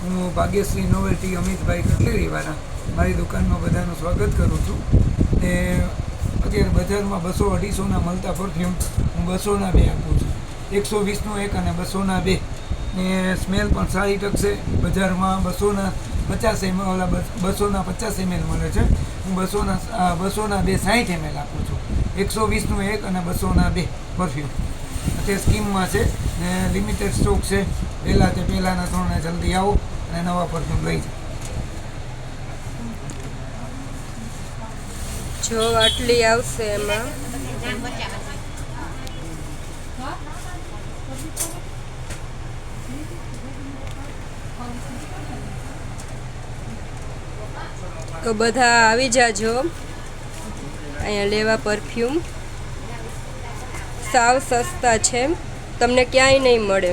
હું ભાગ્યશ્રી નોવેલ્ટી અમિતભાઈ કટલેરીવાળા મારી દુકાનમાં બધાનું સ્વાગત કરું છું. ને અત્યારે બજારમાં 200-250ના મળતા પરફ્યુમ હું 200ના 2 આપું છું. 120નું 1 અને 200ના 2. ને સ્મેલ પણ સારી ટકશે. બજારમાં 250 ml ઓલા 250 ml મળે છે. હું 200ના 2 60 ml આપું છું. 120નું 1 અને 200ના 2 પરફ્યુમ અત્યારે સ્કીમમાં છે ને લિમિટેડ સ્ટોક છે. પહેલાંના 3 જલ્દી આવો અને નવા પરફ્યુમ લઈ જાઓ. જો આટલી આવશે એમાં તો બધા આવી જાજો અહીંયા લેવા. પરફ્યુમ સાવ સસ્તા છે, તમને ક્યાંય નહીં મળે.